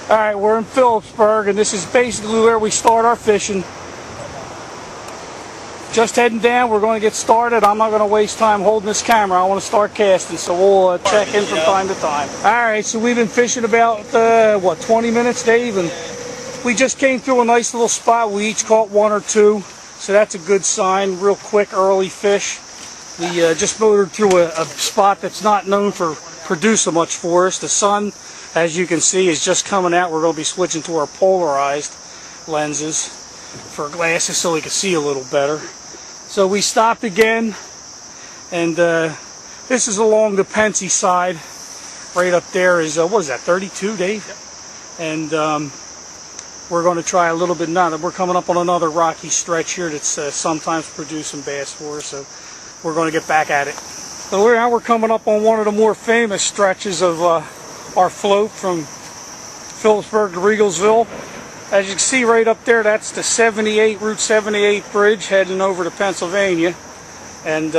Alright, we're in Phillipsburg, and this is basically where we start our fishing. Just heading down, we're going to get started. I'm not going to waste time holding this camera. I want to start casting, so we'll check in from time to time. Alright, so we've been fishing about, 20 minutes, Dave? And we just came through a nice little spot. We each caught one or two, so that's a good sign. Real quick, early fish. We just motored through a spot that's not known for producing much for us. The sun, as you can see, is just coming out. We're going to be switching to our polarized lenses for glasses so we can see a little better. So we stopped again, and this is along the Pensy side. Right up there is, what is that, 32, Dave? Yep. And we're going to try a little bit now that we're coming up on another rocky stretch here that's sometimes producing bass for us, so we're going to get back at it. So now we're coming up on one of the more famous stretches of our float from Phillipsburg to Reigelsville. As you can see right up there, that's the Route 78 bridge heading over to Pennsylvania. And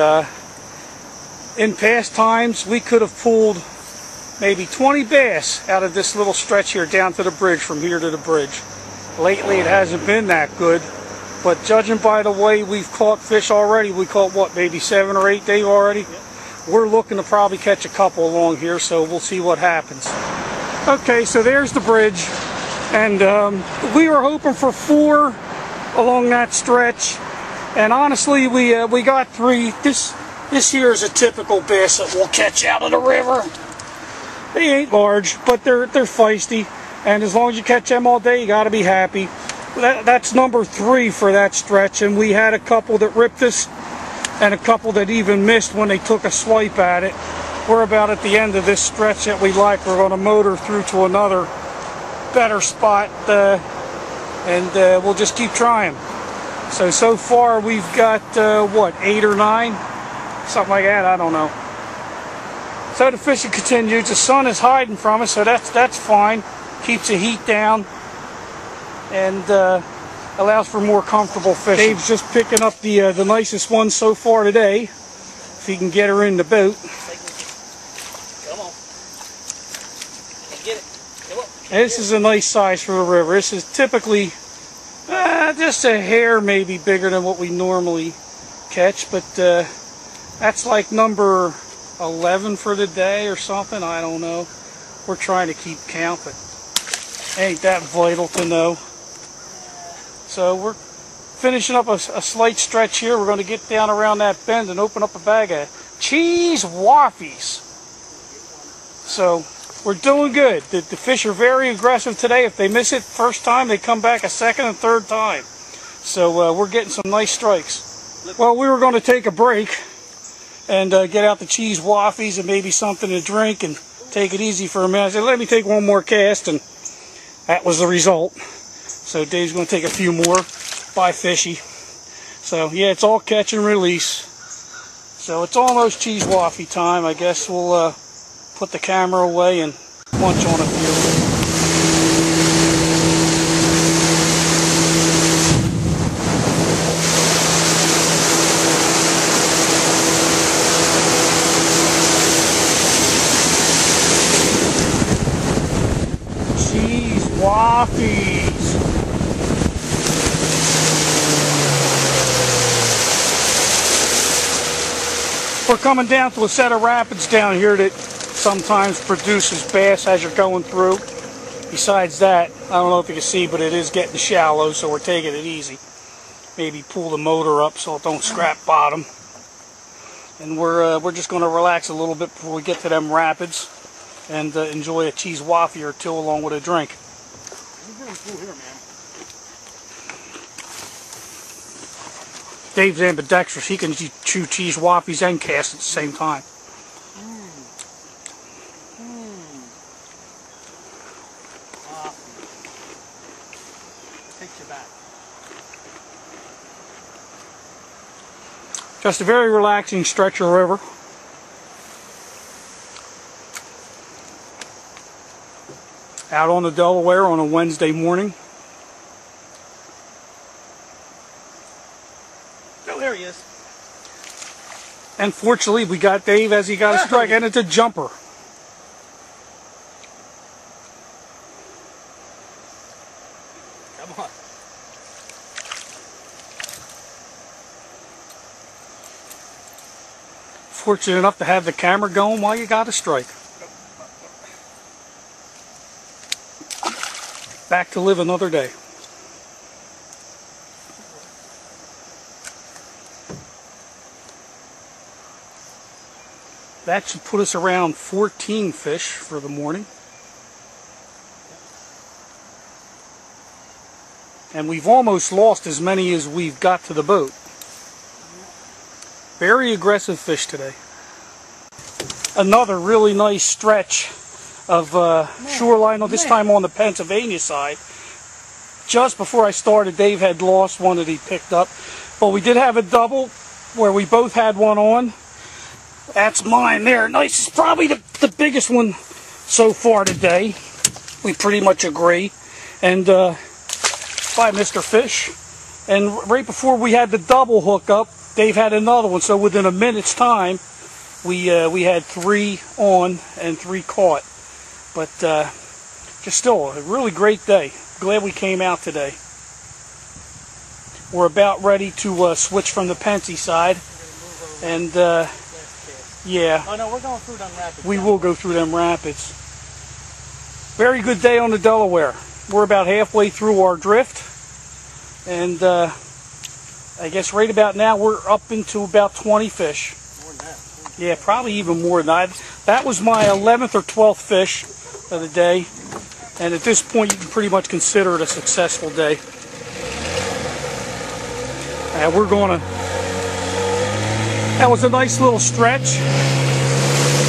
in past times, we could have pulled maybe 20 bass out of this little stretch here down to the bridge, from here to the bridge. Lately, it hasn't been that good. But judging by the way we've caught fish already, we caught, what, maybe 7 or 8, Dave, already? Yep. We're looking to probably catch a couple along here, so we'll see what happens. Okay, so there's the bridge. And we were hoping for 4 along that stretch, and honestly, we got 3. This here is a typical bass that we'll catch out of the river. They ain't large, but they're feisty, and as long as you catch them all day, you got to be happy. That's number 3 for that stretch, and we had a couple that ripped us, and a couple that even missed when they took a swipe at it. We're about at the end of this stretch that we like. We're going to motor through to another better spot, and we'll just keep trying. So far we've got what, 8 or 9, something like that, I don't know. So the fishing continues. The sun is hiding from us, so that's fine. Keeps the heat down and allows for more comfortable fishing. Dave's just picking up the nicest one so far today, if he can get her in the boat. This is a nice size for the river. This is typically just a hair maybe bigger than what we normally catch, but that's like number 11 for the day or something. I don't know. We're trying to keep count, but ain't that vital to know. So we're finishing up a slight stretch here. We're going to get down around that bend and open up a bag of cheese waffies. So we're doing good. The fish are very aggressive today. If they miss it first time, they come back a second and third time. So we're getting some nice strikes. Well, we were going to take a break and get out the cheese waffies and maybe something to drink and take it easy for a minute. I said, let me take one more cast, and that was the result. So Dave's going to take a few more. Bye, fishy. So yeah, it's all catch and release. So it's almost cheese waffy time. I guess we'll put the camera away and munch on a few. Cheese waffies. We're coming down to a set of rapids down here that sometimes produces bass as you're going through. Besides that, I don't know if you can see, but it is getting shallow, so we're taking it easy. Maybe pull the motor up so it don't scrap bottom. And we're just going to relax a little bit before we get to them rapids and enjoy a cheese waffy or two along with a drink. Dave's ambidextrous. He can chew cheese waffies and cast at the same time. Just a very relaxing stretch of river. Out on the Delaware on a Wednesday morning. Oh, there he is. And fortunately, we got Dave as he got a strike, and it's a jumper. Fortunate enough to have the camera going while you got a strike. Back to live another day. That should put us around 14 fish for the morning. And we've almost lost as many as we've got to the boat. Very aggressive fish today. Another really nice stretch of shoreline, this time on the Pennsylvania side. Just before I started, Dave had lost one that he picked up. But we did have a double where we both had one on. That's mine there. Nice. It's probably the biggest one so far today. We pretty much agree. And by Mr. Fish. And right before we had the double hook up, Dave had another one. So within a minute's time, we had 3 on and 3 caught. But just still a really great day. Glad we came out today. We're about ready to switch from the Pensy side. And yeah. Oh no, we're going through them rapids. We will go through them rapids. Very good day on the Delaware. We're about halfway through our drift. And I guess right about now we're up into about 20 fish. More than that. Yeah, probably even more than that. That was my 11th or 12th fish of the day. And at this point you can pretty much consider it a successful day. We're going to... That was a nice little stretch.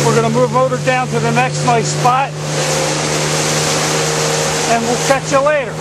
We're going to move over down to the next nice spot. And we'll catch you later.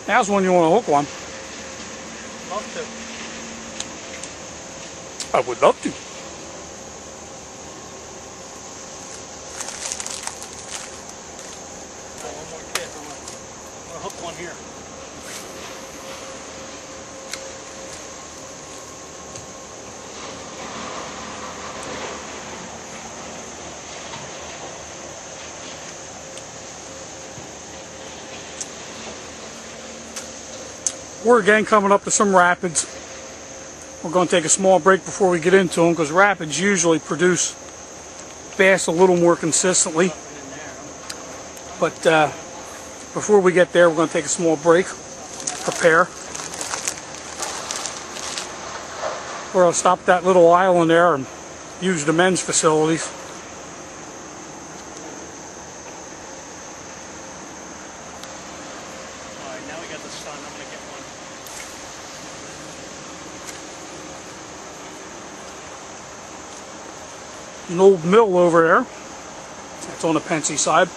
Now's when you want to hook one. Love to. I would love to. One more kick. I'm gonna hook one here. We're again coming up to some rapids. We're going to take a small break before we get into them because rapids usually produce bass a little more consistently. But before we get there, we're going to take a small break, prepare. We're going to stop at that little island there and use the men's facilities. An old mill over there. That's on the Pensy side.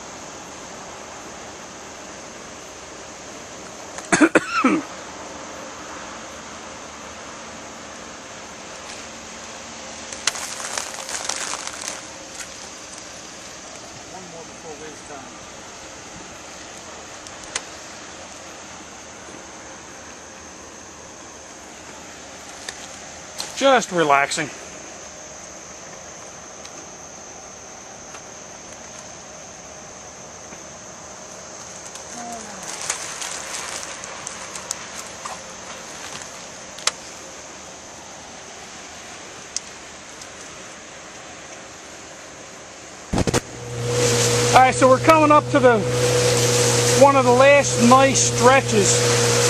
One more before waste time. Just relaxing. Alright, so we're coming up to one of the last nice stretches.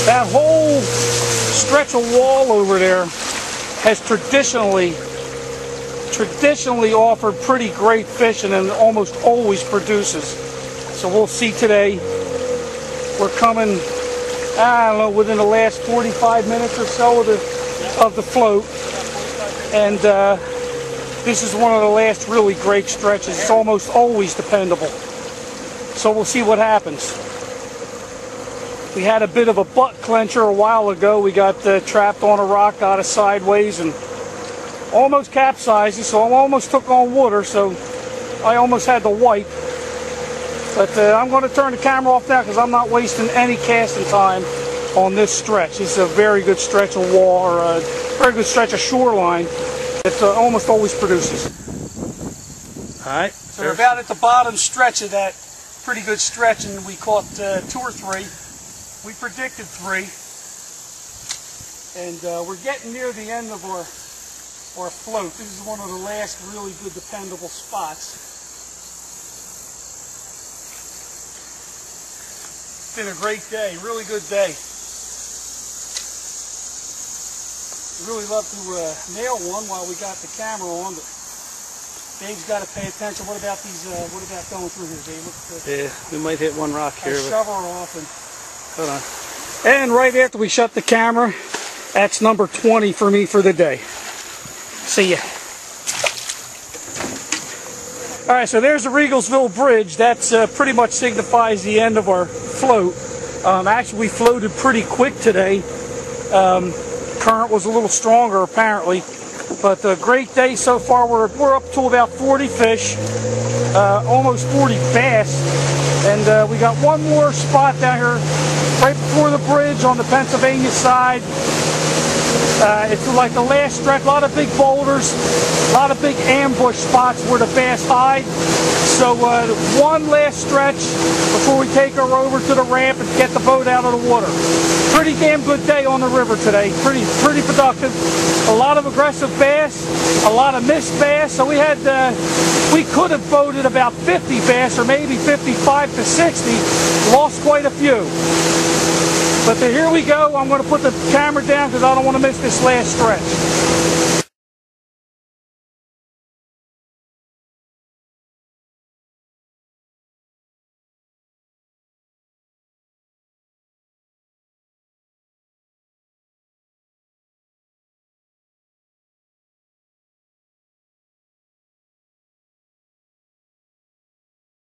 That whole stretch of wall over there has traditionally offered pretty great fishing and almost always produces. So we'll see today. We're coming, I don't know, within the last 45 minutes or so of the float. And this is one of the last really great stretches. It's almost always dependable. So we'll see what happens. We had a bit of a butt clencher a while ago. We got trapped on a rock, got us sideways, and almost capsized. So I almost took on water, so I almost had to wipe. But I'm going to turn the camera off now because I'm not wasting any casting time on this stretch. This is a very good stretch of wall, or a very good stretch of shoreline that almost always produces. All right. So we're about at the bottom stretch of that pretty good stretch, and we caught 2 or 3. We predicted 3. And we're getting near the end of our float. This is one of the last really good dependable spots. It's been a great day, really good day. Really love to nail one while we got the camera on, but Dave's got to pay attention. What about these? What about going through here, Dave? Yeah, we might hit one rock here. Shovel her off and hold on. And right after we shut the camera, that's number 20 for me for the day. See ya. All right, so there's the Reigelsville Bridge. That's pretty much signifies the end of our float. Actually, we floated pretty quick today. Current was a little stronger apparently, but a great day so far. We're up to about 40 fish, almost 40 bass, and we got one more spot down here right before the bridge on the Pennsylvania side. It's like the last stretch, a lot of big boulders, a lot of big ambush spots where the bass hide. So one last stretch before we take her over to the ramp and get the boat out of the water. Pretty damn good day on the river today. Pretty productive. A lot of aggressive bass, a lot of missed bass. So we could have boated about 50 bass, or maybe 55 to 60. Lost quite a few. But here we go. I'm going to put the camera down because I don't want to miss this last stretch.